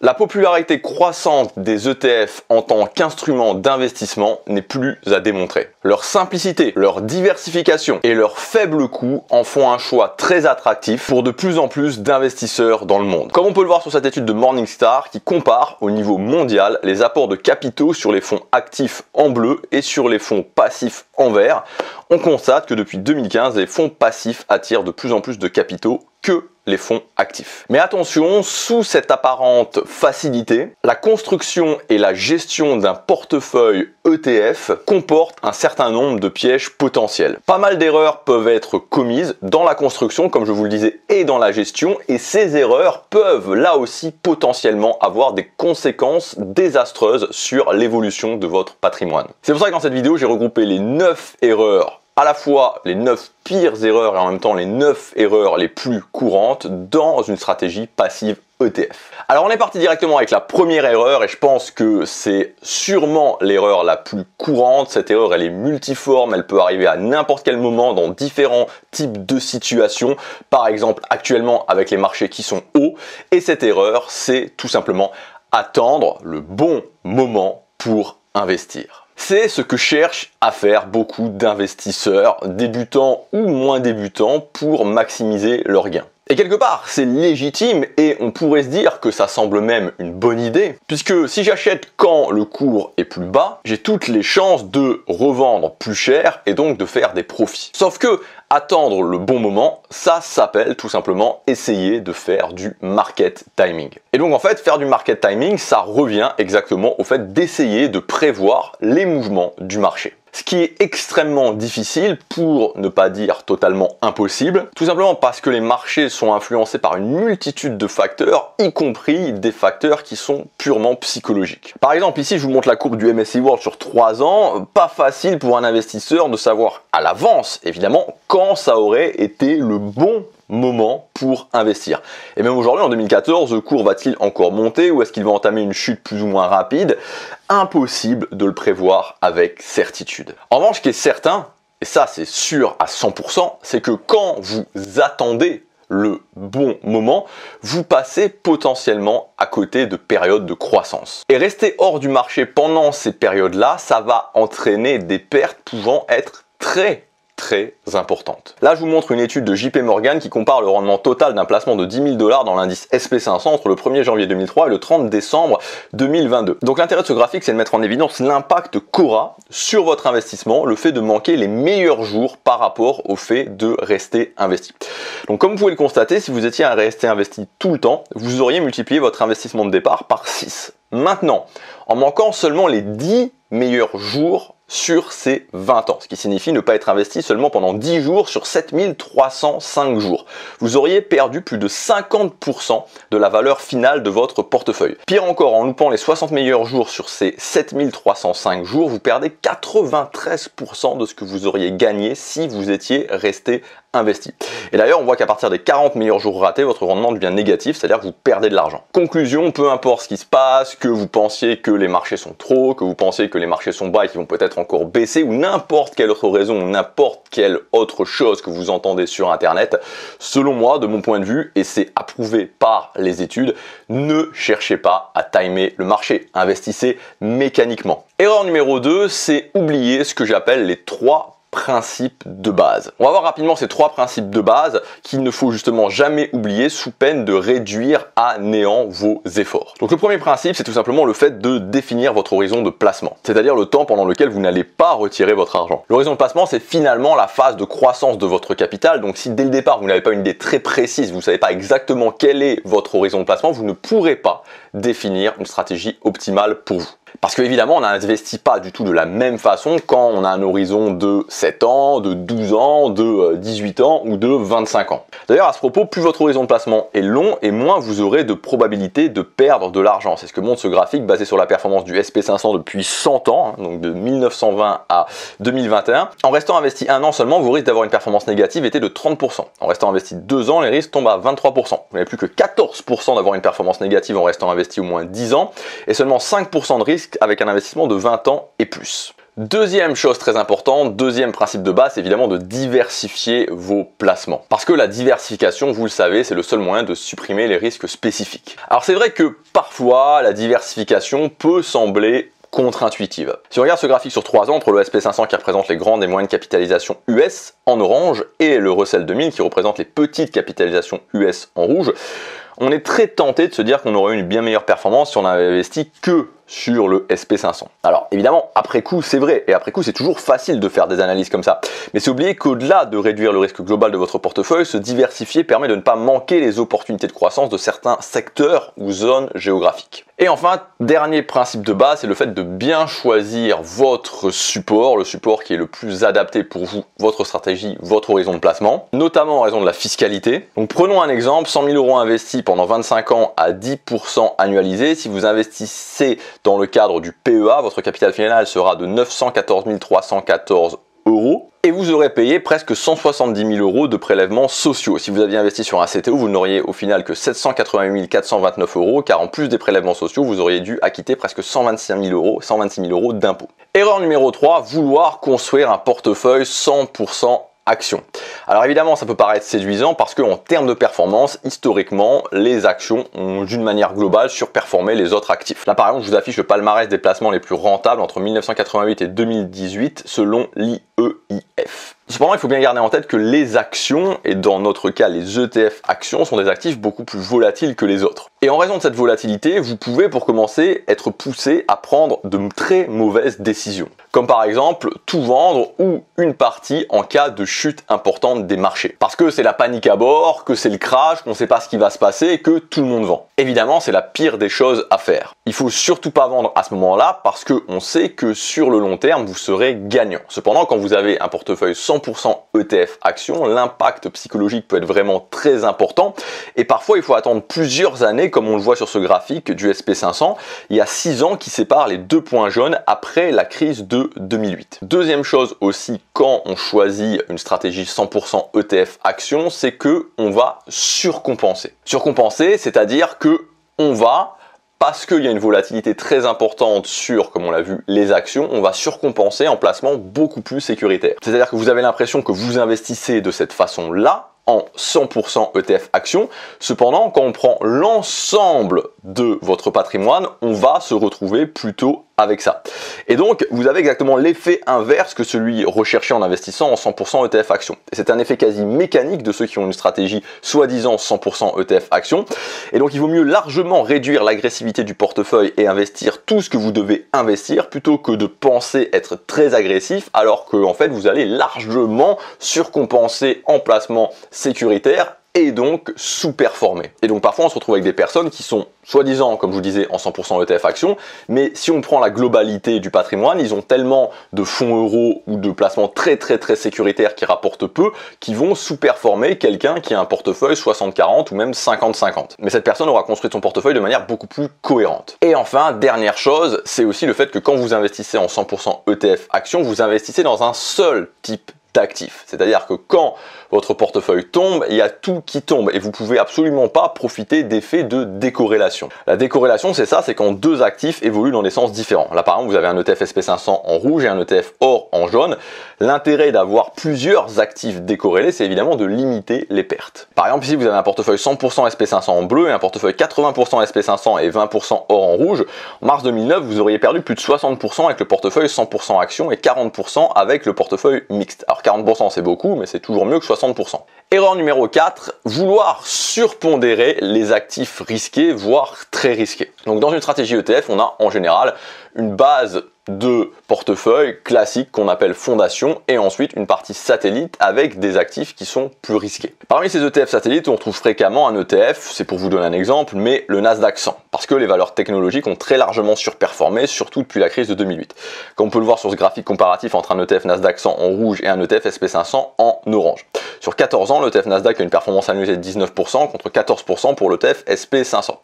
La popularité croissante des ETF en tant qu'instrument d'investissement n'est plus à démontrer. Leur simplicité, leur diversification et leur faible coût en font un choix très attractif pour de plus en plus d'investisseurs dans le monde. Comme on peut le voir sur cette étude de Morningstar qui compare au niveau mondial les apports de capitaux sur les fonds actifs en bleu et sur les fonds passifs en vert, on constate que depuis 2015, les fonds passifs attirent de plus en plus de capitaux que les fonds actifs. Mais attention, sous cette apparente facilité, la construction et la gestion d'un portefeuille ETF comportent un certain nombre de pièges potentiels. Pas mal d'erreurs peuvent être commises dans la construction, comme je vous le disais, et dans la gestion, et ces erreurs peuvent là aussi potentiellement avoir des conséquences désastreuses sur l'évolution de votre patrimoine. C'est pour ça que dans cette vidéo, j'ai regroupé les 9 erreurs, à la fois les 9 pires erreurs et en même temps les 9 erreurs les plus courantes dans une stratégie passive ETF. Alors on est parti directement avec la première erreur et je pense que c'est sûrement l'erreur la plus courante. Cette erreur elle est multiforme, elle peut arriver à n'importe quel moment dans différents types de situations. Par exemple actuellement avec les marchés qui sont hauts, et cette erreur c'est tout simplement attendre le bon moment pour investir. C'est ce que cherchent à faire beaucoup d'investisseurs, débutants ou moins débutants, pour maximiser leurs gains. Et quelque part, c'est légitime et on pourrait se dire que ça semble même une bonne idée, puisque si j'achète quand le cours est plus bas, j'ai toutes les chances de revendre plus cher et donc de faire des profits. Sauf que attendre le bon moment, ça s'appelle tout simplement essayer de faire du market timing. Et donc en fait, faire du market timing, ça revient exactement au fait d'essayer de prévoir les mouvements du marché. Ce qui est extrêmement difficile, pour ne pas dire totalement impossible, tout simplement parce que les marchés sont influencés par une multitude de facteurs, y compris des facteurs qui sont purement psychologiques. Par exemple, ici je vous montre la courbe du MSCI World sur 3 ans, pas facile pour un investisseur de savoir à l'avance, évidemment, quand ça aurait été le bon moment pour investir. Et même aujourd'hui, en 2014, le cours va-t-il encore monter ou est-ce qu'il va entamer une chute plus ou moins rapide? Impossible de le prévoir avec certitude. En revanche, ce qui est certain, et ça c'est sûr à 100%, c'est que quand vous attendez le bon moment, vous passez potentiellement à côté de périodes de croissance. Et rester hors du marché pendant ces périodes-là, ça va entraîner des pertes pouvant être très importante. Là, je vous montre une étude de JP Morgan qui compare le rendement total d'un placement de 10 000 $ dans l'indice SP500 entre le 1er janvier 2003 et le 30 décembre 2022. Donc l'intérêt de ce graphique, c'est de mettre en évidence l'impact qu'aura sur votre investissement le fait de manquer les meilleurs jours par rapport au fait de rester investi. Donc comme vous pouvez le constater, si vous étiez à rester investi tout le temps, vous auriez multiplié votre investissement de départ par 6. Maintenant, en manquant seulement les 10 meilleurs jours sur ces 20 ans, ce qui signifie ne pas être investi seulement pendant 10 jours sur 7305 jours. Vous auriez perdu plus de 50% de la valeur finale de votre portefeuille. Pire encore, en loupant les 60 meilleurs jours sur ces 7305 jours, vous perdez 93% de ce que vous auriez gagné si vous étiez resté investi. Et d'ailleurs, on voit qu'à partir des 40 meilleurs jours ratés, votre rendement devient négatif, c'est-à-dire que vous perdez de l'argent. Conclusion, peu importe ce qui se passe, que vous pensiez que les marchés sont trop, que vous pensiez que les marchés sont bas et qu'ils vont peut-être encore baisser, ou n'importe quelle autre raison, ou n'importe quelle autre chose que vous entendez sur Internet, selon moi, de mon point de vue, et c'est approuvé par les études, ne cherchez pas à timer le marché, investissez mécaniquement. Erreur numéro 2, c'est oublier ce que j'appelle les 3 principes de base. On va voir rapidement ces 3 principes de base qu'il ne faut justement jamais oublier sous peine de réduire à néant vos efforts. Donc le premier principe, c'est tout simplement le fait de définir votre horizon de placement, c'est-à-dire le temps pendant lequel vous n'allez pas retirer votre argent. L'horizon de placement, c'est finalement la phase de croissance de votre capital, donc si dès le départ vous n'avez pas une idée très précise, vous ne savez pas exactement quel est votre horizon de placement, vous ne pourrez pas définir une stratégie optimale pour vous. Parce que évidemment, on n'investit pas du tout de la même façon quand on a un horizon de 7 ans, de 12 ans, de 18 ans ou de 25 ans. D'ailleurs, à ce propos, plus votre horizon de placement est long et moins vous aurez de probabilité de perdre de l'argent. C'est ce que montre ce graphique basé sur la performance du SP500 depuis 100 ans, donc de 1920 à 2021. En restant investi 1 an seulement, vos risques d'avoir une performance négative étaient de 30%. En restant investi 2 ans, les risques tombent à 23%. Vous n'avez plus que 14% d'avoir une performance négative en restant investi au moins 10 ans et seulement 5% de risque avec un investissement de 20 ans et plus. Deuxième chose très importante, deuxième principe de base, c'est évidemment de diversifier vos placements. Parce que la diversification, vous le savez, c'est le seul moyen de supprimer les risques spécifiques. Alors c'est vrai que parfois, la diversification peut sembler contre-intuitive. Si on regarde ce graphique sur 3 ans entre le SP500 qui représente les grandes et moyennes capitalisations US en orange et le Russell 2000 qui représente les petites capitalisations US en rouge, on est très tenté de se dire qu'on aurait eu une bien meilleure performance si on avait investi que sur le SP500. Alors évidemment, après coup c'est vrai, et après coup c'est toujours facile de faire des analyses comme ça. Mais c'est oublier qu'au-delà de réduire le risque global de votre portefeuille, se diversifier permet de ne pas manquer les opportunités de croissance de certains secteurs ou zones géographiques. Et enfin, dernier principe de base, c'est le fait de bien choisir votre support, le support qui est le plus adapté pour vous, votre stratégie, votre horizon de placement, notamment en raison de la fiscalité. Donc prenons un exemple, 100 000 € investis pendant 25 ans à 10% annualisé. Si vous investissez dans le cadre du PEA, votre capital final sera de 914 314 €. Et vous aurez payé presque 170 000 € de prélèvements sociaux. Si vous aviez investi sur un CTO, vous n'auriez au final que 788 429 €, car en plus des prélèvements sociaux, vous auriez dû acquitter presque 126 000 € d'impôts. Erreur numéro 3, vouloir construire un portefeuille 100% actions. Alors évidemment, ça peut paraître séduisant parce qu'en termes de performance, historiquement, les actions ont d'une manière globale surperformé les autres actifs. Là par exemple, je vous affiche le palmarès des placements les plus rentables entre 1988 et 2018 selon l'IEIF. Cependant, il faut bien garder en tête que les actions, et dans notre cas les ETF actions, sont des actifs beaucoup plus volatiles que les autres. Et en raison de cette volatilité, vous pouvez pour commencer être poussé à prendre de très mauvaises décisions. Comme par exemple tout vendre ou une partie en cas de chute importante des marchés. Parce que c'est la panique à bord, que c'est le crash, qu'on ne sait pas ce qui va se passer et que tout le monde vend. Évidemment, c'est la pire des choses à faire. Il faut surtout pas vendre à ce moment-là parce qu'on sait que sur le long terme, vous serez gagnant. Cependant, quand vous avez un portefeuille 100% ETF actions, l'impact psychologique peut être vraiment très important et parfois il faut attendre plusieurs années, comme on le voit sur ce graphique du SP500. Il y a 6 ans qui séparent les deux points jaunes après la crise de 2008. Deuxième chose aussi, quand on choisit une stratégie 100% ETF actions, c'est que on va surcompenser. Surcompenser, c'est-à-dire que on va, parce qu'il y a une volatilité très importante sur, comme on l'a vu, les actions, on va surcompenser en placement beaucoup plus sécuritaire. C'est-à-dire que vous avez l'impression que vous investissez de cette façon-là, en 100% ETF actions. Cependant, quand on prend l'ensemble de votre patrimoine, on va se retrouver plutôt avec ça. Et donc, vous avez exactement l'effet inverse que celui recherché en investissant en 100% ETF actions. Et c'est un effet quasi mécanique de ceux qui ont une stratégie soi-disant 100% ETF actions. Et donc, il vaut mieux largement réduire l'agressivité du portefeuille et investir tout ce que vous devez investir plutôt que de penser être très agressif alors que, en fait, vous allez largement surcompenser en placement sécuritaire et donc sous-performer. Et donc parfois on se retrouve avec des personnes qui sont soi-disant, comme je vous disais, en 100% ETF actions, mais si on prend la globalité du patrimoine, ils ont tellement de fonds euros ou de placements très sécuritaires qui rapportent peu, qui vont sous-performer quelqu'un qui a un portefeuille 60-40 ou même 50-50. Mais cette personne aura construit son portefeuille de manière beaucoup plus cohérente. Et enfin, dernière chose, c'est aussi le fait que quand vous investissez en 100% ETF actions, vous investissez dans un seul type d'actifs. C'est-à-dire que quand votre portefeuille tombe, il y a tout qui tombe et vous pouvez absolument pas profiter d'effets de décorrélation. La décorrélation, c'est ça, c'est quand deux actifs évoluent dans des sens différents. Là, par exemple, vous avez un ETF SP500 en rouge et un ETF or en jaune. L'intérêt d'avoir plusieurs actifs décorrélés, c'est évidemment de limiter les pertes. Par exemple, ici, vous avez un portefeuille 100% SP500 en bleu et un portefeuille 80% SP500 et 20% or en rouge. En mars 2009, vous auriez perdu plus de 60% avec le portefeuille 100% actions et 40% avec le portefeuille mixte. Alors 40% c'est beaucoup, mais c'est toujours mieux que 60%. Erreur numéro 4, vouloir surpondérer les actifs risqués, voire très risqués. Donc dans une stratégie ETF, on a en général une base de portefeuille classique qu'on appelle fondation et ensuite une partie satellite avec des actifs qui sont plus risqués. Parmi ces ETF satellites, on trouve fréquemment un ETF, c'est pour vous donner un exemple, mais le Nasdaq 100, parce que les valeurs technologiques ont très largement surperformé, surtout depuis la crise de 2008. Comme on peut le voir sur ce graphique comparatif entre un ETF Nasdaq 100 en rouge et un ETF SP500 en orange. Sur 14 ans, l'ETF Nasdaq a une performance annualisée de 19% contre 14% pour l'ETF SP500.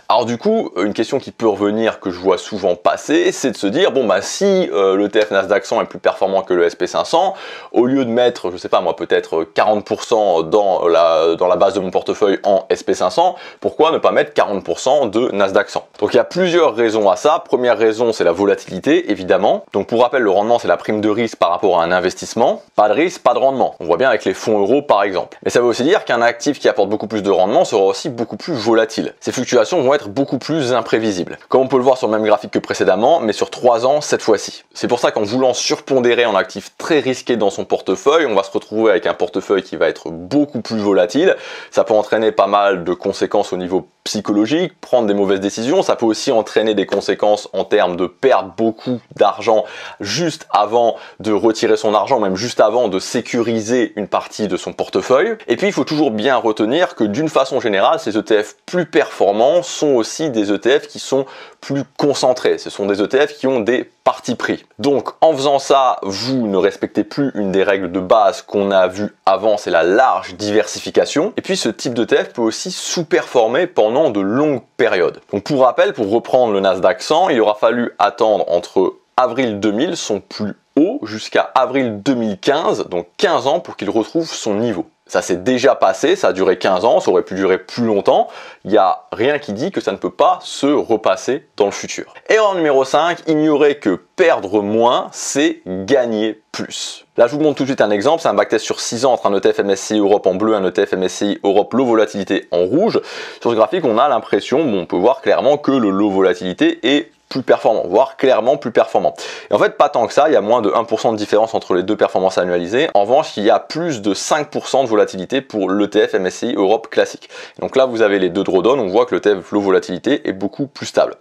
Alors du coup, une question qui peut revenir, que je vois souvent passer, c'est de se dire, bon, bon bah si l'ETF Nasdaq 100 est plus performant que le SP500, au lieu de mettre, je sais pas moi, peut-être 40% dans la base de mon portefeuille en SP500, pourquoi ne pas mettre 40% de Nasdaq 100? Donc il y a plusieurs raisons à ça. Première raison, c'est la volatilité, évidemment. Donc pour rappel, le rendement, c'est la prime de risque par rapport à un investissement. Pas de risque, pas de rendement. On voit bien avec les fonds euros, par exemple. Mais ça veut aussi dire qu'un actif qui apporte beaucoup plus de rendement sera aussi beaucoup plus volatile. Ces fluctuations vont être beaucoup plus imprévisibles. Comme on peut le voir sur le même graphique que précédemment, mais sur 3 ans cette fois-ci. C'est pour ça qu'en voulant surpondérer un actif très risqué dans son portefeuille, on va se retrouver avec un portefeuille qui va être beaucoup plus volatile. Ça peut entraîner pas mal de conséquences au niveau psychologique, prendre des mauvaises décisions. Ça peut aussi entraîner des conséquences en termes de perdre beaucoup d'argent juste avant de retirer son argent, même juste avant de sécuriser une partie de son portefeuille. Et puis il faut toujours bien retenir que d'une façon générale, ces ETF plus performants sont aussi des ETF qui sont plus concentrés. Ce sont des ETF qui ont des partis pris. Donc en faisant ça, vous ne respectez plus une des règles de base qu'on a vu avant, c'est la large diversification. Et puis ce type d'ETF peut aussi sous-performer pendant de longues périodes. Donc pour rappel, pour reprendre le Nasdaq 100, il aura fallu attendre entre avril 2000, son plus haut, jusqu'à avril 2015, donc 15 ans pour qu'il retrouve son niveau. Ça s'est déjà passé, ça a duré 15 ans, ça aurait pu durer plus longtemps. Il n'y a rien qui dit que ça ne peut pas se repasser dans le futur. Erreur numéro 5, ignorer que perdre moins, c'est gagner plus. Là, je vous montre tout de suite un exemple, c'est un backtest sur 6 ans entre un ETF MSCI Europe en bleu et un ETF MSCI Europe Low Volatilité en rouge. Sur ce graphique, on a l'impression, on peut voir clairement que le Low Volatilité est plus performant, voire clairement plus performant. Et en fait, pas tant que ça, il y a moins de 1% de différence entre les deux performances annualisées. En revanche, il y a plus de 5% de volatilité pour l'ETF MSCI Europe classique. Donc là, vous avez les deux drawdowns, on voit que l'ETF Low Volatilité est beaucoup plus stable.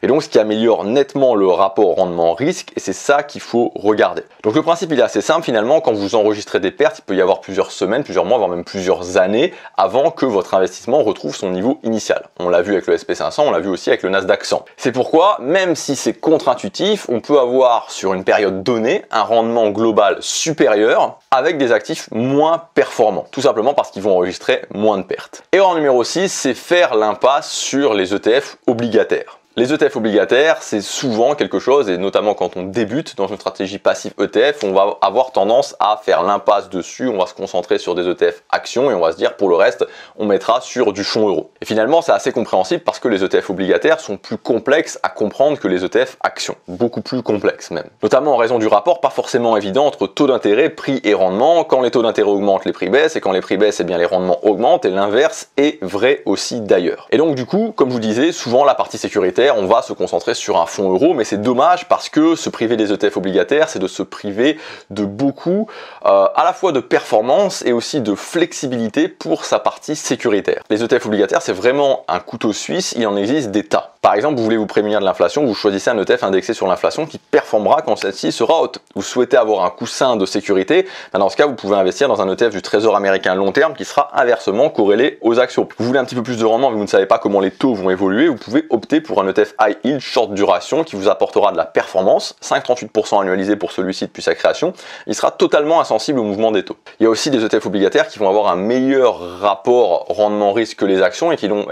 Et donc, ce qui améliore nettement le rapport rendement-risque, et c'est ça qu'il faut regarder. Donc le principe, il est assez simple finalement. Quand vous enregistrez des pertes, il peut y avoir plusieurs semaines, plusieurs mois, voire même plusieurs années avant que votre investissement retrouve son niveau initial. On l'a vu avec le SP500, on l'a vu aussi avec le Nasdaq 100. C'est pourquoi, même si c'est contre-intuitif, on peut avoir sur une période donnée un rendement global supérieur avec des actifs moins performants. Tout simplement parce qu'ils vont enregistrer moins de pertes. Erreur numéro 6, c'est faire l'impasse sur les ETF obligataires. Les ETF obligataires, c'est souvent quelque chose, et notamment quand on débute dans une stratégie passive ETF, on va avoir tendance à faire l'impasse dessus, on va se concentrer sur des ETF actions et on va se dire pour le reste, on mettra sur du fonds euro. Et finalement, c'est assez compréhensible parce que les ETF obligataires sont plus complexes à comprendre que les ETF actions, beaucoup plus complexes même. Notamment en raison du rapport pas forcément évident entre taux d'intérêt, prix et rendement. Quand les taux d'intérêt augmentent, les prix baissent, et quand les prix baissent, eh bien les rendements augmentent, et l'inverse est vrai aussi d'ailleurs. Et donc du coup, comme je vous disais, souvent la partie sécuritaire, on va se concentrer sur un fonds euro, mais c'est dommage parce que se priver des ETF obligataires, c'est de se priver de beaucoup, à la fois de performance et aussi de flexibilité pour sa partie sécuritaire. Les ETF obligataires, c'est vraiment un couteau suisse, il en existe des tas. Par exemple, vous voulez vous prémunir de l'inflation, vous choisissez un ETF indexé sur l'inflation qui performera quand celle-ci sera haute. Vous souhaitez avoir un coussin de sécurité, dans ce cas, vous pouvez investir dans un ETF du Trésor américain long terme qui sera inversement corrélé aux actions. Vous voulez un petit peu plus de rendement, mais vous ne savez pas comment les taux vont évoluer, vous pouvez opter pour un ETF High Yield short duration qui vous apportera de la performance, 5,38% annualisé pour celui-ci depuis sa création. Il sera totalement insensible au mouvement des taux. Il y a aussi des ETF obligataires qui vont avoir un meilleur rapport rendement-risque que les actions et qui vont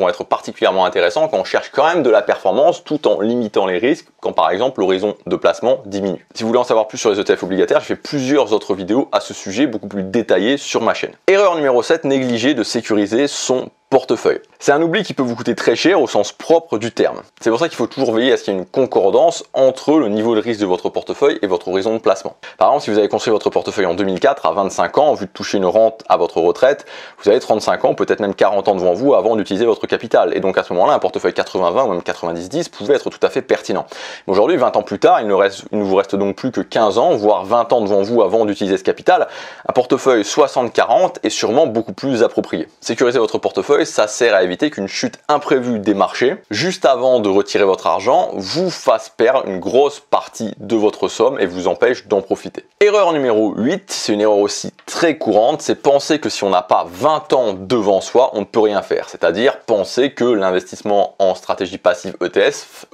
être particulièrement intéressants quand on cherche quand même de la performance tout en limitant les risques quand par exemple l'horizon de placement diminue. Si vous voulez en savoir plus sur les ETF obligataires, j'ai fait plusieurs autres vidéos à ce sujet beaucoup plus détaillées sur ma chaîne. Erreur numéro 7, négliger de sécuriser son portefeuille. C'est un oubli qui peut vous coûter très cher au sens propre du terme. C'est pour ça qu'il faut toujours veiller à ce qu'il y ait une concordance entre le niveau de risque de votre portefeuille et votre horizon de placement. Par exemple, si vous avez construit votre portefeuille en 2004 à 25 ans en vue de toucher une rente à votre retraite, vous avez 35 ans, peut-être même 40 ans devant vous avant d'utiliser votre capital. Et donc à ce moment-là, un portefeuille 80-20 ou même 90-10 pouvait être tout à fait pertinent. Mais aujourd'hui, 20 ans plus tard, il ne vous reste donc plus que 15 ans, voire 20 ans devant vous avant d'utiliser ce capital. Un portefeuille 60-40 est sûrement beaucoup plus approprié. Sécuriser votre portefeuille, ça sert à éviter qu'une chute imprévue des marchés, juste avant de retirer votre argent, vous fasse perdre une grosse partie de votre somme et vous empêche d'en profiter. Erreur numéro 8, c'est une erreur aussi très courante, c'est penser que si on n'a pas 20 ans devant soi, on ne peut rien faire. C'est-à-dire penser que l'investissement en stratégie passive ETF,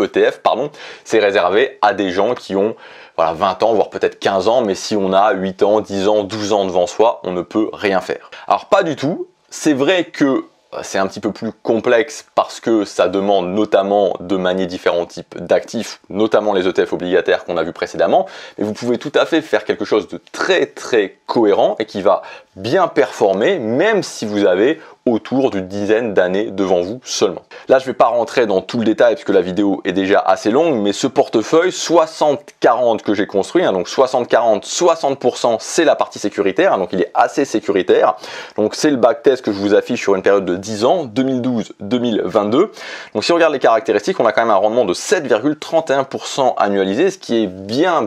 c'est réservé à des gens qui ont 20 ans, voire peut-être 15 ans, mais si on a 8 ans, 10 ans, 12 ans devant soi, on ne peut rien faire. Alors pas du tout, c'est vrai que c'est un petit peu plus complexe parce que ça demande notamment de manier différents types d'actifs, notamment les ETF obligataires qu'on a vu précédemment, mais vous pouvez tout à fait faire quelque chose de très cohérent et qui va bien performer même si vous avez autour d'une dizaine d'années devant vous seulement. Là, je ne vais pas rentrer dans tout le détail puisque la vidéo est déjà assez longue, mais ce portefeuille 60-40 que j'ai construit, hein, donc 60-40, 60% c'est la partie sécuritaire, hein, donc il est assez sécuritaire. Donc c'est le backtest que je vous affiche sur une période de 10 ans, 2012-2022. Donc si on regarde les caractéristiques, on a quand même un rendement de 7,31% annualisé, ce qui est bien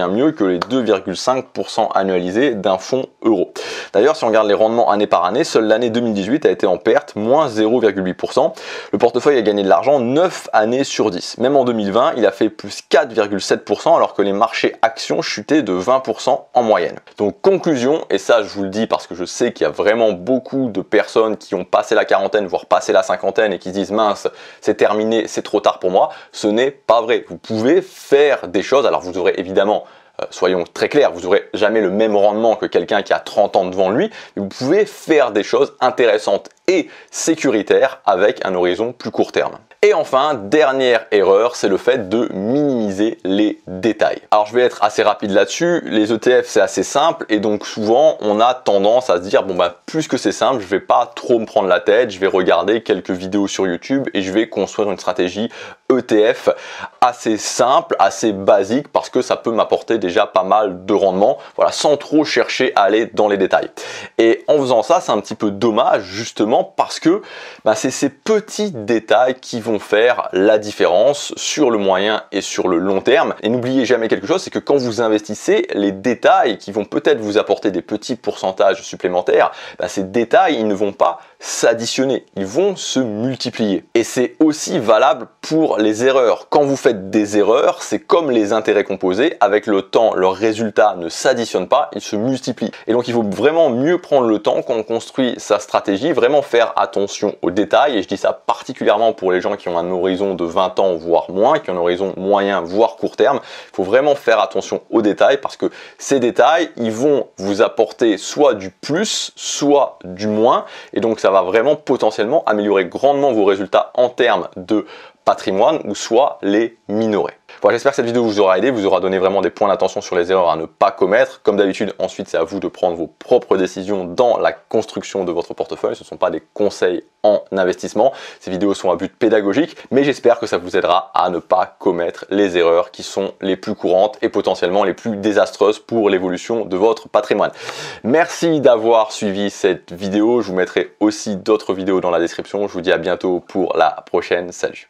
mieux que les 2,5% annualisés d'un fonds euro. D'ailleurs, si on regarde les rendements année par année, seule l'année 2018 a été en perte, moins 0,8%. Le portefeuille a gagné de l'argent 9 années sur 10. Même en 2020, il a fait plus 4,7% alors que les marchés actions chutaient de 20% en moyenne. Donc conclusion, et ça je vous le dis parce que je sais qu'il y a vraiment beaucoup de personnes qui ont passé la quarantaine, voire passé la cinquantaine et qui se disent mince, c'est terminé, c'est trop tard pour moi. Ce n'est pas vrai. Vous pouvez faire des choses, alors vous aurez évidemment soyons très clairs, vous n'aurez jamais le même rendement que quelqu'un qui a 30 ans devant lui, mais vous pouvez faire des choses intéressantes et sécuritaires avec un horizon plus court terme. Et enfin, dernière erreur, c'est le fait de minimiser les détails. Alors je vais être assez rapide là-dessus, les ETF c'est assez simple et donc souvent on a tendance à se dire bon bah plus que c'est simple, je vais pas trop me prendre la tête, je vais regarder quelques vidéos sur YouTube et je vais construire une stratégie ETF assez simple, assez basique parce que ça peut m'apporter déjà pas mal de rendement, voilà, sans trop chercher à aller dans les détails. Et en faisant ça, c'est un petit peu dommage justement parce que bah, c'est ces petits détails qui vont faire la différence sur le moyen et sur le long terme. Et n'oubliez jamais quelque chose, c'est que quand vous investissez, les détails qui vont peut-être vous apporter des petits pourcentages supplémentaires, bah, ces détails, ils ne vont pas s'additionner, ils vont se multiplier. Et c'est aussi valable pour les erreurs. Quand vous faites des erreurs, c'est comme les intérêts composés, avec le temps, leurs résultats ne s'additionnent pas, ils se multiplient. Et donc il faut vraiment mieux prendre le temps quand on construit sa stratégie, vraiment faire attention aux détails, et je dis ça particulièrement pour les gens qui ont un horizon de 20 ans, voire moins, qui ont un horizon moyen, voire court terme. Il faut vraiment faire attention aux détails, parce que ces détails, ils vont vous apporter soit du plus, soit du moins, et donc ça va vraiment potentiellement améliorer grandement vos résultats en termes de patrimoine ou soit les minorer. Voilà, j'espère que cette vidéo vous aura aidé, vous aura donné vraiment des points d'attention sur les erreurs à ne pas commettre. Comme d'habitude, ensuite c'est à vous de prendre vos propres décisions dans la construction de votre portefeuille. Ce ne sont pas des conseils en investissement. Ces vidéos sont à but pédagogique, mais j'espère que ça vous aidera à ne pas commettre les erreurs qui sont les plus courantes et potentiellement les plus désastreuses pour l'évolution de votre patrimoine. Merci d'avoir suivi cette vidéo. Je vous mettrai aussi d'autres vidéos dans la description. Je vous dis à bientôt pour la prochaine. Salut!